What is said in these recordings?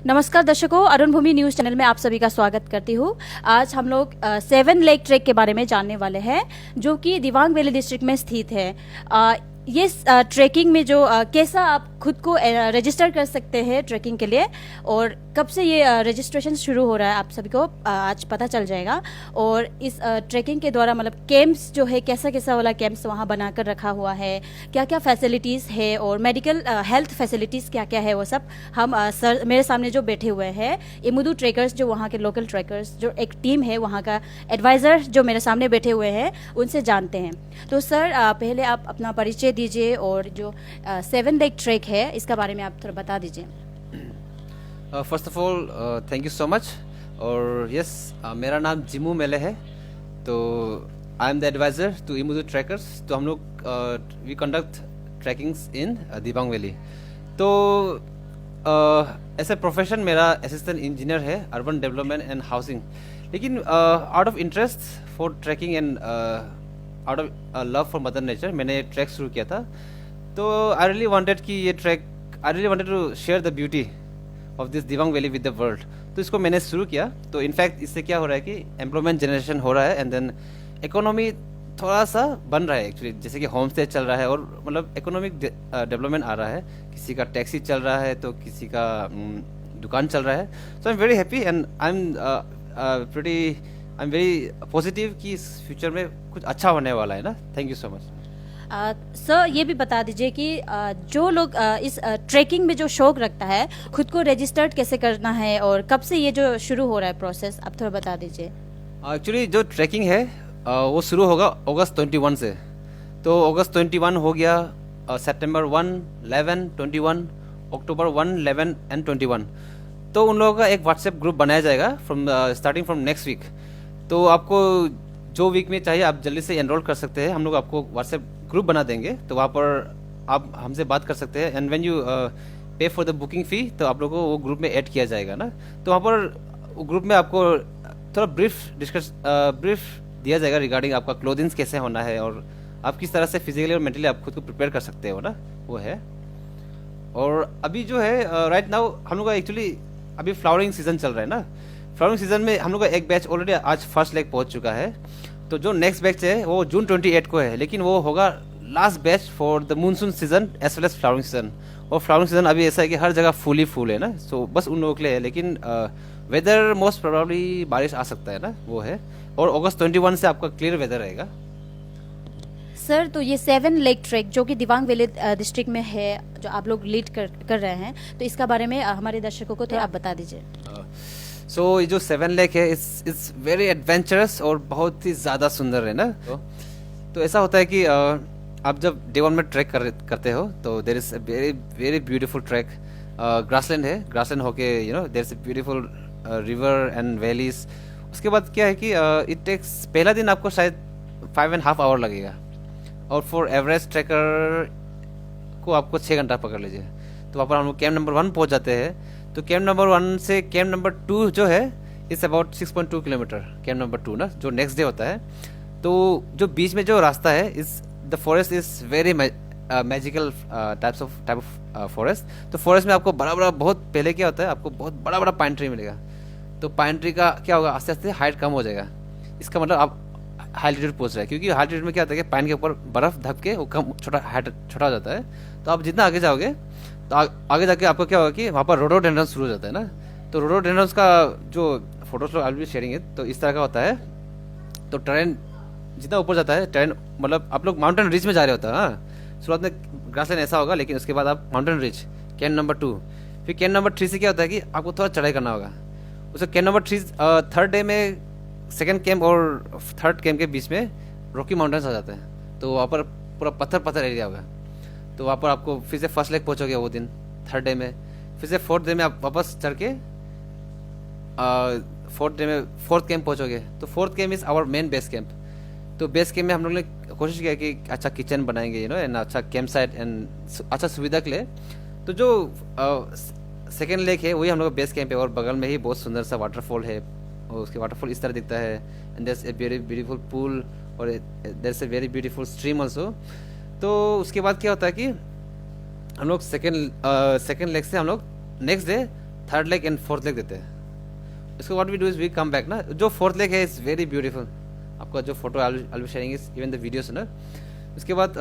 नमस्कार दर्शकों, अरुण भूमि news channel में आप सभी का स्वागत करती हूँ। आज हम लोग 7 लेक ट्रैक के बारे में जानने वाले हैं, जो कि दिबांग वैली डिस्ट्रिक्ट में स्थित है। ये ट्रैकिंग में जो कैसा आप खुद को रजिस्टर कर सकते हैं ट्रैकिंग के लिए, और कब से ये रजिस्ट्रेशन शुरू हो रहा है आप सभी को आज पता चल जाएगा। और इस ट्रैकिंग के द्वारा मतलब कैंप्स जो है, कैसा कैसा वाला कैंप्स वहाँ बनाकर रखा हुआ है, क्या क्या फैसिलिटीज़ है और मेडिकल हेल्थ फैसिलिटीज़ क्या क्या है, वो सब हम सर मेरे सामने जो बैठे हुए हैं इमुदू ट्रैकर्स, जो वहाँ के लोकल ट्रैकर्स, जो एक टीम है वहाँ का एडवाइज़र जो मेरे सामने बैठे हुए हैं, उनसे जानते हैं। तो सर पहले आप अपना परिचय दीजिए और जो 7 लेक ट्रैक है इसका बारे में आप थोड़ा बता दीजिए। First of all thank you so much. और यस, मेरा नाम जिमू मेले है। तो I am the advisor to Imudu trekkers. तो हम लोग we conduct trekkings in Dibang valley. तो ऐसे प्रोफेशन मेरा असिस्टेंट इंजीनियर है, अर्बन डेवलपमेंट एंड हाउसिंग। लेकिन out of interest for trekking and out of love for mother nature मैंने ट्रैक शुरू किया था। तो I really wanted to share the beauty of this Dibang valley with the world. तो इसको मैंने शुरू किया। तो इनफैक्ट इससे क्या हो रहा है कि एम्प्लॉयमेंट जनरेशन हो रहा है एंड देन इकोनॉमी थोड़ा सा बन रहा है एक्चुअली, जैसे कि होम स्टे चल रहा है और मतलब इकोनॉमिक डेवलपमेंट आ रहा है। किसी का टैक्सी चल रहा है तो किसी का दुकान चल रहा है। So I am very happy and I am very positive कि इस फ्यूचर में कुछ अच्छा होने वाला है ना। Thank you so much. Sir ये भी बता दीजिए कि जो लोग इस ट्रैकिंग में जो शौक रखता है, खुद को रजिस्टर्ड कैसे करना है और कब से ये जो शुरू हो रहा है प्रोसेस, आप थोड़ा बता दीजिए। एक्चुअली जो ट्रैकिंग है वो शुरू होगा अगस्त 21 से। तो अगस्त 21 हो गया, सितंबर 1, 11, 21, अक्टूबर 1, 11 एंड 21। तो उन लोगों का एक व्हाट्सएप ग्रुप बनाया जाएगा स्टार्टिंग फ्रॉम नेक्स्ट वीक। तो आपको जो वीक में चाहिए आप जल्दी से एनरोल कर सकते हैं। हम लोग आपको व्हाट्सएप ग्रुप बना देंगे, तो वहाँ पर आप हमसे बात कर सकते हैं। एंड व्हेन यू पे फॉर द बुकिंग फ़ी, तो आप लोगों को वो ग्रुप में ऐड किया जाएगा ना। तो वहाँ पर ग्रुप में आपको थोड़ा ब्रीफ दिया जाएगा रिगार्डिंग आपका क्लोथिंग्स कैसे होना है और आप किस तरह से फिजिकली और मेंटली आप खुद को प्रिपेयर कर सकते हो ना, वो है। और अभी जो है राइट नाउ हम लोग का एक्चुअली अभी फ्लावरिंग सीजन चल रहा है ना। फ्लावरिंग सीजन में हम लोग का एक बैच ऑलरेडी आज फर्स्ट लेग पहुंच चुका है। तो जो नेक्स्ट बैच है वो जून 28 को है, लेकिन वो होगा last batch for the monsoon season as well as flowering season. और फ्लावरिंग सीजन अभी ऐसा है कि हर जगह फूल है ना। सो बस उन लोगों के लिए है, लेकिन वेदर मोस्ट प्रोबेबली बारिश आ सकता है ना, वो है। और अगस्त 21 से आपका क्लियर वेदर रहेगा। सर तो ये 7 लेक ट्रैक जो कि दिबांग वैली डिस्ट्रिक्ट में है, जो आप लोग लीड कर रहे हैं, तो इसका बारे में हमारे दर्शकों को थोड़ा आप बता दीजिए। सो ये जो 7 लेक है इट्स वेरी एडवेंचरस और बहुत ही ज़्यादा सुंदर है ना। तो ऐसा होता है कि आप जब डे 1 में ट्रैक करते हो तो there is a very very beautiful track. Grassland है, ग्रासलैंड होके there is a beautiful river and valleys. उसके बाद क्या है कि इट टेक्स, पहला दिन आपको शायद 5.5 आवर लगेगा, और फॉर एवरेज ट्रैकर को आपको 6 घंटा पकड़ लीजिए। तो वहाँ पर हम लोग कैंप नंबर 1 पहुँच जाते हैं। तो कैंप नंबर 1 से कैंप नंबर 2 जो है it's about 6.2 kilometre, camp number 2 ना, जो नेक्स्ट डे होता है। तो जो बीच में जो रास्ता है इस the forest is very magical type of forest. तो फॉरेस्ट में आपको बड़ा बड़ा, बहुत पहले क्या होता है, आपको बहुत बड़ा बड़ा पाइन ट्री मिलेगा। तो पाइन ट्री का क्या होगा, आस्ते आस्ते हाइट कम हो जाएगा। इसका मतलब आप हाई एल्टीट्यूड पहुंच रहा है, क्योंकि हाई एल्टीट्यूड में क्या होता है कि पाइन के ऊपर बर्फ ढक के वो कम छोटा हो जाता है। तो आप जितना आगे जाओगे तो आगे जाके आपको क्या होगा कि वहाँ पर रोडोडेंड्रन शुरू हो जाता है ना। तो रोडोडेंड्रन का जो photos I will be sharing it, तो इस तरह का होता है। तो ट्रेन जितना ऊपर जाता है, ट्रेन मतलब आप लोग माउंटेन रिज में जा रहे होता है। हाँ, शुरुआत में ग्रासलैंड ऐसा होगा, लेकिन उसके बाद आप माउंटेन रिज, कैंप नंबर 2, फिर कैंप नंबर 3 से क्या होता है कि आपको थोड़ा चढ़ाई करना होगा। उसके कैंप नंबर 3 थर्ड डे में सेकेंड कैंप और थर्ड कैंप के बीच में रॉकी माउंटेन्स आ जाते हैं। तो वहाँ पर पूरा पत्थर एरिया होगा। तो वहाँ पर आपको फिर से फर्स्ट लेग पहुँचोगे वो दिन थर्ड डे में, फिर से फोर्थ डे में आप वापस चढ़ के फोर्थ डे में फोर्थ कैंप पहुँचोगे। तो fourth camp is our main base camp. तो बेस कैंप में हम लोग ने कोशिश किया कि अच्छा किचन बनाएंगे एंड अच्छा कैंप साइट एंड अच्छा सुविधा के लिए। तो जो सेकेंड लेक है वही हम लोग का बेस कैंप है, और बगल में ही बहुत सुंदर सा वाटरफॉल है। और उसके वाटरफॉल इस तरह दिखता है, and there is a very beautiful pool और there is a very beautiful stream also. तो उसके बाद क्या होता है कि हम लोग सेकेंड लेग से हम लोग next day third leg and fourth leg देते हैं। इसको what we do is we come back ना, जो फोर्थ लेग है इज़ वेरी ब्यूटीफुल, आपका जो photo I will sharing is even the videos ना। उसके बाद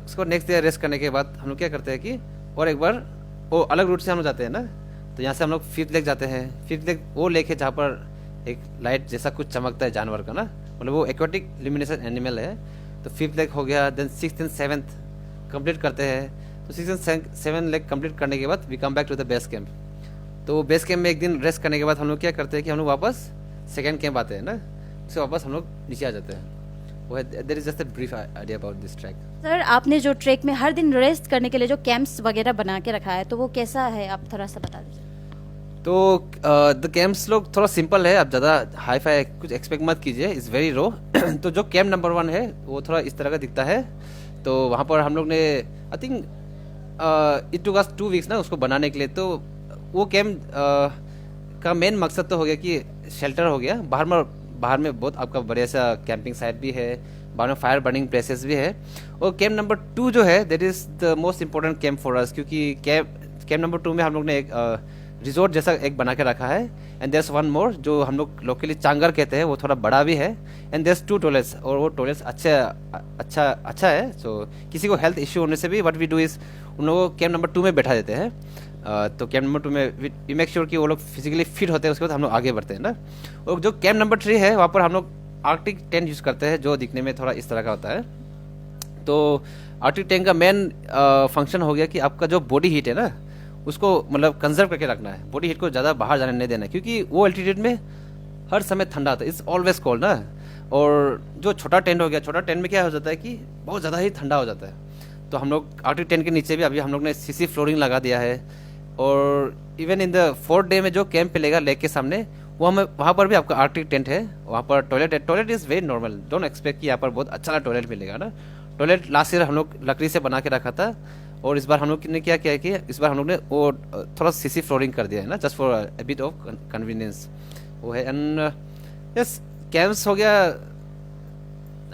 उसको नेक्स्ट डे रेस्ट करने के बाद हम लोग क्या करते हैं कि और एक बार वो अलग रूट से हम लोग जाते हैं ना, तो यहाँ से हम लोग फिफ्थ लेग जाते हैं। फिफ्थ लेग वो लेग है जहाँ पर एक लाइट जैसा कुछ चमकता है जानवर का ना, मतलब वो एक्वाटिक लिमिनेशन एनिमल है। तो फिफ्थ लेग हो गया, then six and seventh complete करते हैं। तो six and seven leg complete करने के बाद we come back to the base camp. तो बेस कैंप में एक दिन रेस्ट करने के बाद हम लोग क्या करते हैं कि हम लोग वापस सेकेंड कैंप आते हैं ना, उससे वापस हम लोग नीचे आ जाते हैं। वो है there is just a brief idea about this track. Sir आपने जो ट्रैक में हर दिन रेस्ट करने के लिए जो कैंप्स वगैरह बना के रखा है, तो वो कैसा है, आप थोड़ा सा बता दीजिए। तो द कैंप्स लोग थोड़ा सिंपल है, आप ज़्यादा हाई फाई कुछ एक्सपेक्ट मत कीजिए, इज़ वेरी रो। तो जो कैंप नंबर 1 है वो थोड़ा इस तरह का दिखता है। तो वहाँ पर हम लोग ने I think it took us 2 weeks ना उसको बनाने के लिए। तो वो कैंप का मेन मकसद तो हो गया कि शेल्टर हो गया, बाहर में बहुत आपका बढ़िया सा कैंपिंग साइट भी है, बाहर में फायर बर्निंग प्लेसेस भी है। और कैंप नंबर 2 जो है that is the most important camp for us, क्योंकि कैंप नंबर 2 में हम लोग ने एक रिजॉर्ट जैसा एक बना के रखा है। एंड देयर्स वन मोर जो हम लोग लोकली चांगर कहते हैं, वो थोड़ा बड़ा भी है। एंड देयर्स 2 टॉयलेट्स, और वो टॉयलेट्स अच्छा है। सो किसी को हेल्थ इश्यू होने से भी व्हाट वी डू इज उन लोगों को कैंप नंबर 2 में बैठा देते हैं। तो कैंप नंबर 2 में वी मेक श्योर कि वो लोग फिजिकली फिट होते हैं, उसके बाद हम लोग आगे बढ़ते हैं ना। और जो कैंप नंबर 3 है वहाँ पर हम लोग आर्कटिक टेंट यूज़ करते हैं, जो दिखने में थोड़ा इस तरह का होता है। तो आर्कटिक टेंट का मेन फंक्शन हो गया कि आपका जो बॉडी हीट है ना उसको मतलब कंजर्व करके रखना है, बॉडी हीट को ज़्यादा बाहर जाने नहीं देना है, क्योंकि वो एल्टीट्यूड में हर समय ठंडा आता है, इट्स ऑलवेज कोल्ड ना। और जो छोटा टेंट हो गया, छोटा टेंट में क्या हो जाता है कि बहुत ज़्यादा ही ठंडा हो जाता है। तो हम लोग आर्कटिक टेंट के नीचे भी अभी हम लोग ने सीसी फ्लोरिंग लगा दिया है। और even in the 4th day में जो कैंप मिलेगा लेक के सामने, वहाँ पर भी आपका आर्कटिक टेंट है, वहाँ पर टॉयलेट है। Toilet is very normal, don't expect कि यहाँ पर बहुत अच्छा टॉयलेट मिलेगा ना। टॉयलेट लास्ट ईयर हम लोग लकड़ी से बना के रखा था, और इस बार हम लोग ने क्या किया कि इस बार हम लोग ने वो थोड़ा सीसी फ्लोरिंग कर दिया है ना, just for a bit of convenience वो है। एंड यस कैंप्स हो गया,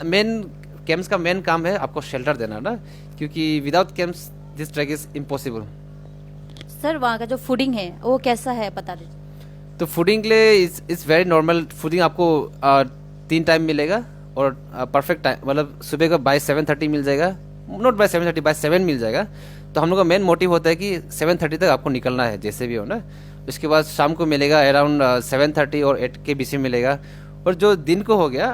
मेन कैंप्स का मेन काम है आपको शेल्टर देना ना, क्योंकि without camps this track is impossible. Sir वहाँ का जो फूडिंग है वो कैसा है, बता दीजिए। तो फूडिंग के लिए इज वेरी नॉर्मल, फूडिंग आपको 3 टाइम मिलेगा, और परफेक्ट टाइम मतलब सुबह का बाय 7:30 मिल जाएगा, नॉट बाय 7:30 बाय 7 मिल जाएगा। तो हम लोग का मेन मोटिव होता है कि 7:30 तक आपको निकलना है जैसे भी हो ना। उसके बाद शाम को मिलेगा अराउंड 7:30 और 8 के बीच में मिलेगा। और जो दिन को हो गया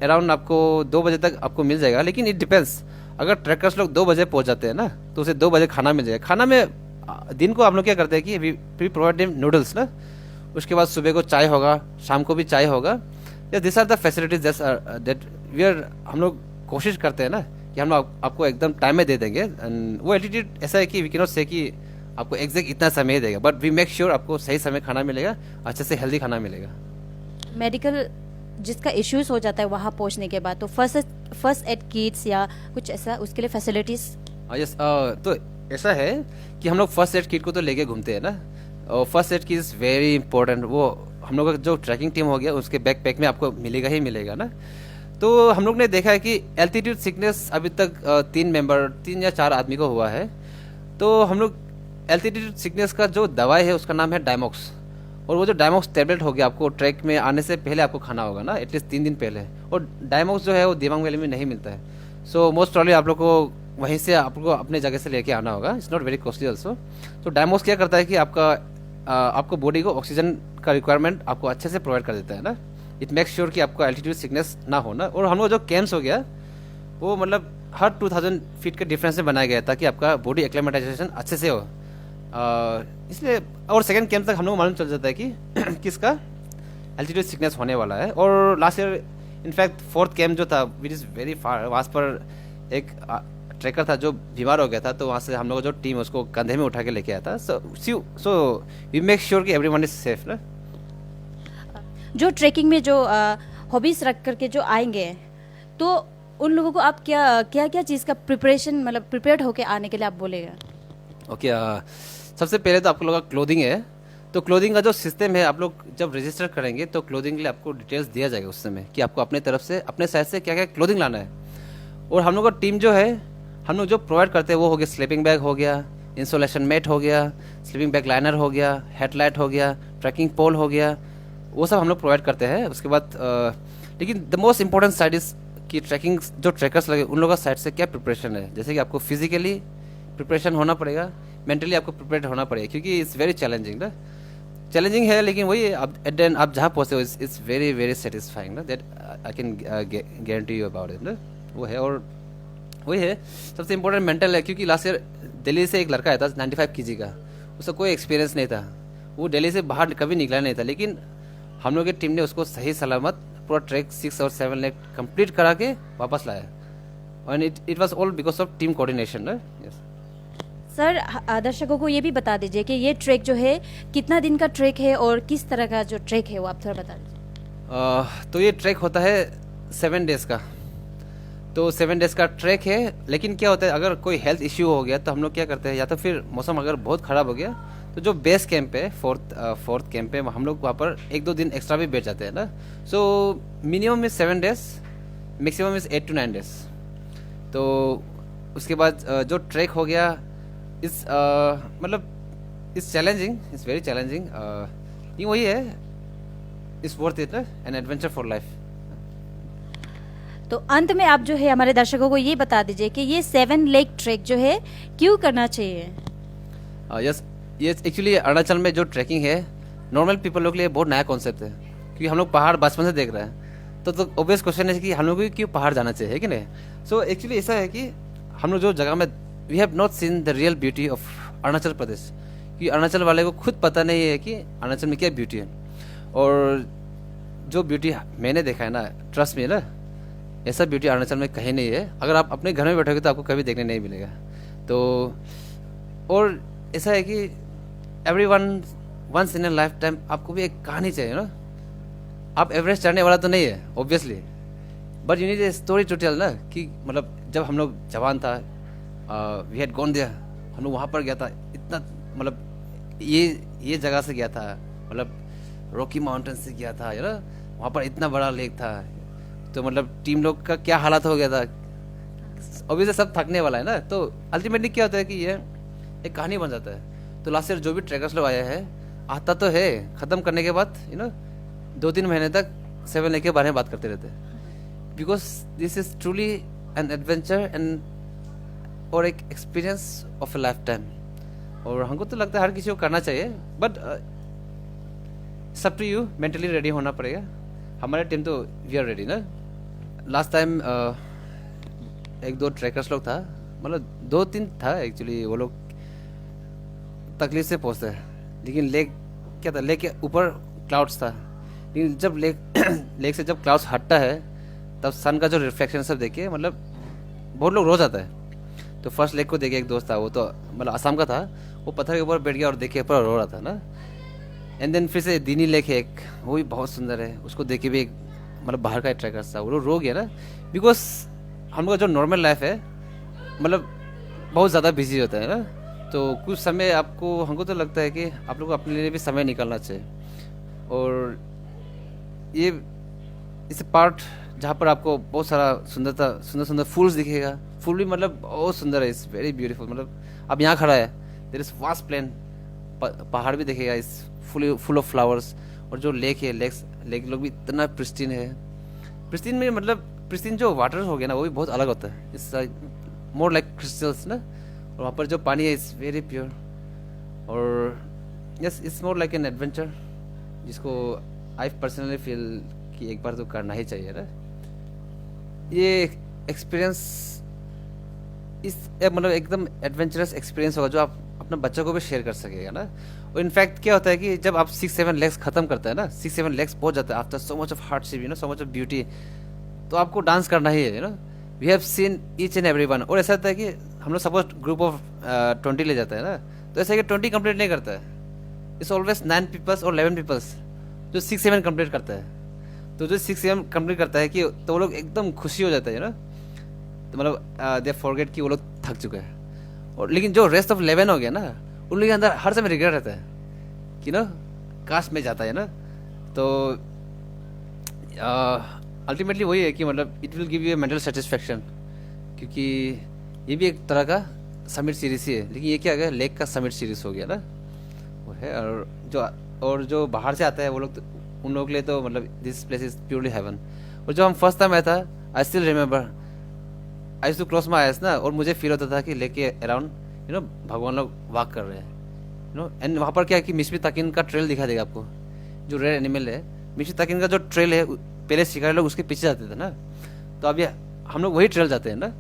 अराउंड आपको 2 बजे तक आपको मिल जाएगा। लेकिन इट डिपेंड्स, अगर ट्रैकर्स लोग 2 बजे पहुंच जाते हैं ना तो उसे 2 बजे खाना मिल जाएगा। खाना में दिन को हम लोग क्या करते हैं कि वी प्रोवाइड देम नूडल्स ना, उसके बाद सुबह को चाय होगा, शाम को भी चाय होगा। This are the facilities that we are, हम लोग कोशिश करते हैं ना कि हम लोग आपको एकदम टाइम में दे देंगे। एंड वो एटीट्यूड ऐसा है कि वी कैन नॉट से कि आपको एग्जैक्ट इतना समय देगा, बट वी मेक श्योर आपको सही समय खाना मिलेगा, अच्छे से हेल्दी खाना मिलेगा। मेडिकल जिसका इश्यूज हो जाता है वहाँ पहुँचने के बाद, तो फर्स्ट एड किट्स या कुछ ऐसा उसके लिए फैसिलिटीज। यस तो ऐसा है कि हम लोग फर्स्ट एड किट को तो लेके घूमते हैं ना, और first aid kit is very important. वो हम लोग का जो ट्रैकिंग टीम हो गया उसके बैकपैक में आपको मिलेगा ही मिलेगा ना। तो हम लोग ने देखा है कि एल्टीट्यूड सिकनेस अभी तक 3 या 4 आदमी को हुआ है। तो हम लोग एल्टीट्यूड सिकनेस का जो दवाई है उसका नाम है डायमॉक्स, और वो जो डायमॉक्स टेबलेट हो गया आपको ट्रैक में आने से पहले आपको खाना होगा ना, एटलीस्ट 3 दिन पहले। और डायमॉक्स जो है वो दिबांग वैली में नहीं मिलता है। सो मोस्ट प्रॉब्ली आप लोग को वहीं से आपको अपने जगह से लेके आना होगा, it's not very costly also. तो डायमॉक्स क्या करता है कि आपको बॉडी को ऑक्सीजन का रिक्वायरमेंट आपको अच्छे से प्रोवाइड कर देता है ना। इट मेक्स श्योर कि आपको एल्टीट्यूड सिकनेस ना हो ना। और हम लोग जो कैंप्स हो गया वो मतलब हर 2000 फीट के डिफरेंस में बनाया गया ताकि आपका बॉडी एक्लेमेटाइजेशन अच्छे से हो, इसलिए। और सेकंड कैंप तक हम लोग मालूम चल जाता है कि किसका एल्टीट्यूड सिकनेस होने वाला है। और last year in fact 4th camp जो था विच इज़ वेरी फार, वहाँ पर एक ट्रैकर था जो बीमार हो गया था, तो वहाँ से हम लोग जो टीम उसको कंधे में उठा के लेके आया था। सो वी मेक श्योर कि एवरीवन इज सेफ ना। जो ट्रैकिंग में जो हॉबीज रख करके जो आएंगे, तो उन लोगों को आप क्या चीज़ का प्रिपरेशन मतलब प्रिपेयर्ड होके आने के लिए आप बोलेगा? ओके, सबसे पहले तो आप लोगों का क्लोथिंग है। तो क्लोथिंग का जो सिस्टम है, आप लोग जब रजिस्टर करेंगे तो क्लोथिंग के लिए आपको डिटेल्स दिया जाएगा उस समय कि आपको अपने तरफ से अपने साइड से क्या क्या क्लोथिंग लाना है। और हम लोग का टीम जो है, हम लोग जो प्रोवाइड करते हैं वो हो गया स्लीपिंग बैग हो गया, इंसोलेशन मेट हो गया, स्लीपिंग बैग लाइनर हो गया, हेडलाइट हो गया, ट्रैकिंग पोल हो गया, वो सब हम लोग प्रोवाइड करते हैं। उसके बाद लेकिन the most important side is कि ट्रैकिंग जो ट्रैकर्स लगे उन लोगों का साइड से क्या प्रिपरेशन है। जैसे कि आपको फिजिकली प्रिपरेशन होना पड़ेगा, मेंटली आपको प्रिपेयर होना पड़ेगा, क्योंकि इट्स वेरी चैलेंजिंग ना। चैलेंजिंग है लेकिन वही आप एट द एंड आप जहाँ पहुँचे हो इट्स वेरी वेरी सेटिस्फाइंग ना, that I can guarantee you about it ना। वो है, और वही है सबसे इम्पोर्टेंट मेंटल है, क्योंकि लास्ट ईयर दिल्ली से एक लड़का आया था 95 kg का, उसका कोई एक्सपीरियंस नहीं था, वो दिल्ली से बाहर कभी निकला नहीं था, लेकिन हम लोग की टीम ने उसको सही सलामत पूरा ट्रैक 6 और 7 लेग कंप्लीट करा के वापस लाया, और it was all because of team coordination ना। यस सर, दर्शकों को ये भी बता दीजिए कि ये ट्रैक जो है कितना दिन का ट्रैक है और किस तरह का जो ट्रैक है वो आप थोड़ा बता दीजिए। तो ये ट्रैक होता है 7 डेज का, तो 7 डेज का ट्रैक है। लेकिन क्या होता है, अगर कोई हेल्थ इश्यू हो गया तो हम लोग क्या करते हैं, या तो फिर मौसम अगर बहुत ख़राब हो गया तो जो बेस कैंप है फोर्थ कैंप है, हम लोग वहाँ पर 1-2 दिन एक्स्ट्रा भी बैठ जाते हैं ना। So minimum is 7 days, maximum is 8 to 9 days. तो उसके बाद जो ट्रैक हो गया इस मतलब इस चैलेंजिंग, इट्स वेरी चैलेंजिंग, ये वही है, it's worth it, an adventure for life. तो अंत में आप जो है हमारे दर्शकों को ये बता दीजिए कि ये 7 लेग ट्रैक जो है क्यों करना चाहिए। यस, ये एक्चुअली अरुणाचल में जो ट्रैकिंग है नॉर्मल पीपल लोग के लिए बहुत नया कॉन्सेप्ट है, क्योंकि हम लोग पहाड़ बचपन से देख रहे हैं। तो ऑब्वियस क्वेश्चन है कि हम लोग को क्यों पहाड़ जाना चाहिए, कि नहीं। सो एक्चुअली ऐसा है कि हम लोग जो जगह में we have not seen the real beauty of Arunachal Pradesh, कि अरुणाचल वाले को खुद पता नहीं है कि अरुणाचल में क्या ब्यूटी है। और जो ब्यूटी मैंने देखा है ना, ट्रस्ट में ना, ऐसा ब्यूटी अरुणाचल में कहीं नहीं है। अगर आप अपने घर में बैठोगे तो आपको कभी देखने नहीं मिलेगा। तो और ऐसा है कि everyone once in a lifetime आपको भी एक कहानी चाहिए ना। आप एवरेस्ट चढ़ने वाला तो नहीं है obviously, but you need a story to tell ना, कि मतलब जब हम लोग जवान था, वी हैड गॉन देयर, हम लोग वहाँ पर गया था, इतना मतलब ये जगह से गया था, मतलब रॉकी माउंटेन से गया था, ना वहाँ पर इतना बड़ा लेक था। तो मतलब टीम लोग का क्या हालत हो गया था, ऑब्वियसली सब थकने वाला है ना। तो अल्टीमेटली क्या होता है कि ये एक कहानी बन जाता है। तो लास्ट ईयर जो भी ट्रैकर्स लोग आए हैं, आता तो है, ख़त्म करने के बाद 2-3 महीने तक 7 लेग के बारे में बात करते रहते हैं, because this is truly an adventure and और एक experience of A life time. और हमको तो लगता है हर किसी को करना चाहिए, बट सब टू यू, मेंटली रेडी होना पड़ेगा। हमारे टीम तो वी आर रेडी ना। लास्ट टाइम 1-2 ट्रैकर्स लोग था, मतलब 2-3 था एक्चुअली, वो लोग तकलीफ से पहुंचते हैं, लेकिन लेक क्या था, लेक के ऊपर क्लाउड्स था, लेकिन जब लेक से जब क्लाउड्स हटता है तब सन का जो रिफ्लेक्शन सब देखिए, मतलब बहुत लोग रो जाता है। तो फर्स्ट लेक को देखे, एक दोस्त था, वो तो मतलब असम का था, वो पत्थर के ऊपर बैठ गया और देखे पूरा रो रहा था ना। एंड देन फिर से दिनी लेक है एक, वो भी बहुत सुंदर है, उसको देखे भी एक मतलब बाहर का ट्रैकर था, वो रो गया ना, बिकॉज हम लोग का जो नॉर्मल लाइफ है मतलब बहुत ज़्यादा बिजी होता है ना। तो कुछ समय आपको, हमको तो लगता है कि आप लोग को अपने लिए भी समय निकालना चाहिए। और ये इस पार्ट जहाँ पर आपको बहुत सारा सुंदर फूल्स दिखेगा, फूल भी मतलब बहुत सुंदर है, इट्स वेरी ब्यूटीफुल। मतलब आप यहाँ खड़ा है, देयर इज वास्ट प्लेन, पहाड़ भी दिखेगा, इस फुल ऑफ फ्लावर्स। और जो लेक है, लेक लोग भी इतना प्रिस्टीन है, प्रिस्टीन में मतलब प्रिस्टीन जो वाटर हो गया ना, वो भी बहुत अलग होता है, इट्स मोर लाइक क्रिस्टल्स ना। और वहाँ पर जो पानी है इट्स वेरी प्योर, और yes it's more like an adventure, जिसको आई पर्सनली फील कि एक बार तो करना ही चाहिए ना। ये एक्सपीरियंस इस मतलब एकदम एडवेंचरस एक्सपीरियंस होगा, जो आप अपने बच्चों को भी शेयर कर सकेगा ना। और इनफैक्ट क्या होता है कि जब आप 6-7 लेग्स खत्म करते हैं ना, 6-7 लेग्स पहुंच जाते हैं after so much of hardship, so much of beauty, तो आपको डांस करना ही है, we have seen each and every one. और ऐसा होता है कि हम लोग सपोज ग्रुप ऑफ 20 ले जाते हैं ना, तो ऐसा है कि 20 कंप्लीट नहीं करता है, इट्स ऑलवेज 9 पीपल्स और 11 पीपल्स जो 6-7 कंप्लीट करता है। तो जो 6-7 कंप्लीट करता है कि तो वो लोग एकदम खुशी हो जाता है तो मतलब दे फॉरगेट कि वो लोग थक चुके हैं। और लेकिन जो रेस्ट ऑफ 11 हो गया ना, उन लोगों के अंदर हर समय रिग्रेट रहता है कि काश में जाता है ना। तो अल्टीमेटली वही है कि मतलब it will give U A mental satisfaction, क्योंकि ये भी एक तरह का समिट सीरीज ही है, लेकिन ये क्या हो गया, लेक का समिट सीरीज हो गया ना, वो है। और जो बाहर से आता है वो लोग उन लोगों के लिए तो मतलब this place is purely heaven. और जब हम फर्स्ट टाइम आया था, I still remember, I too cross my eyes ना, और मुझे फील होता था कि लेके अराउंड भगवान लोग वॉक कर रहे हैं, एंड वहाँ पर क्या है कि मिस्मी ताकिन का ट्रेल दिखा देगा आपको, जो रेयर एनिमल है। मिस्मी ताकिन का जो ट्रेल है, पहले शिकारी लोग उसके पीछे जाते थे ना, तो अब ये हम लोग वही ट्रेल जाते हैं ना।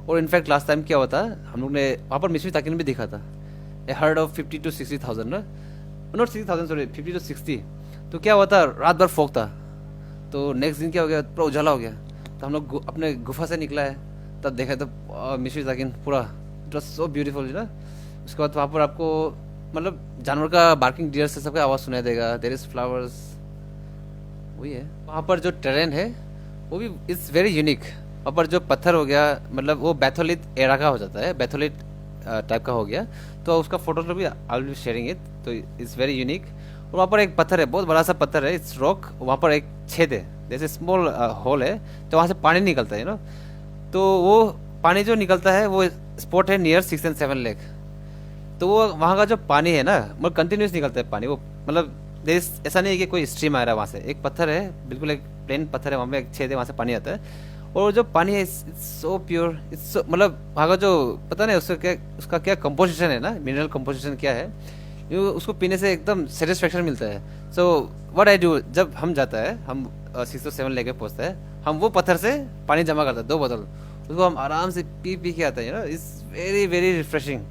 और इनफैक्ट लास्ट टाइम क्या हुआ था, हम लोग ने वहाँ पर मिस्मी ताकिन भी दिखा था, ए हर्ड ऑफ 50 to 60,000 ना, नॉट 60,000 सॉरी 50 to 60। तो क्या हुआ था, रात भर फोक था, तो नेक्स्ट दिन क्या हो गया, पूरा उजाला हो गया। तो हम लोग अपने गुफा से निकला है, तब देखा तो मिस्मी ताकिन पूरा, इट वॉज सो ब्यूटीफुल ना। उसके बाद वहाँ पर आपको मतलब जानवर का बार्किंग, डियर से सबका आवाज़ सुनाई देगा, देयर इज फ्लावर्स, वही है। वहाँ पर जो टेरेन है वो भी इट्स वेरी यूनिक। वहाँ पर जो पत्थर हो गया, मतलब वो बैथोलिथ एरा का हो जाता है, बैथोलिथ टाइप का हो गया, तो उसका फोटो भी I will be sharing it, तो इट्स वेरी यूनिक। और वहाँ पर एक पत्थर है, बहुत बड़ा सा पत्थर है, इट्स रॉक, वहाँ पर एक छेद है, जैसे स्मॉल होल है, तो वहाँ से पानी निकलता है तो वो पानी जो निकलता है वो स्पॉट है नियर 6 and 7 लेक। तो वो वहाँ का जो पानी है ना, मतलब कंटिन्यूस निकलता है पानी, वो मतलब ऐसा नहीं है कि कोई स्ट्रीम आ रहा है वहाँ से, एक पत्थर है, बिल्कुल एक प्लेन पत्थर है, वहाँ पे एक छेद है, वहाँ से पानी आता है। और जो पानी है it's so pure, it's so, मतलब वहाँ का जो पता नहीं उसका क्या कंपोजिशन है ना, मिनरल कंपोजिशन क्या है, उसको पीने से एकदम सेटिस्फेक्शन मिलता है। सो व्हाट आई डू, जब हम जाता है, हम 6 to 7 लेके पहुँचता है, हम वो पत्थर से पानी जमा करते हैं 2 बोतल, उसको हम आराम से पी के आते हैं, इट्स वेरी वेरी रिफ्रेशिंग।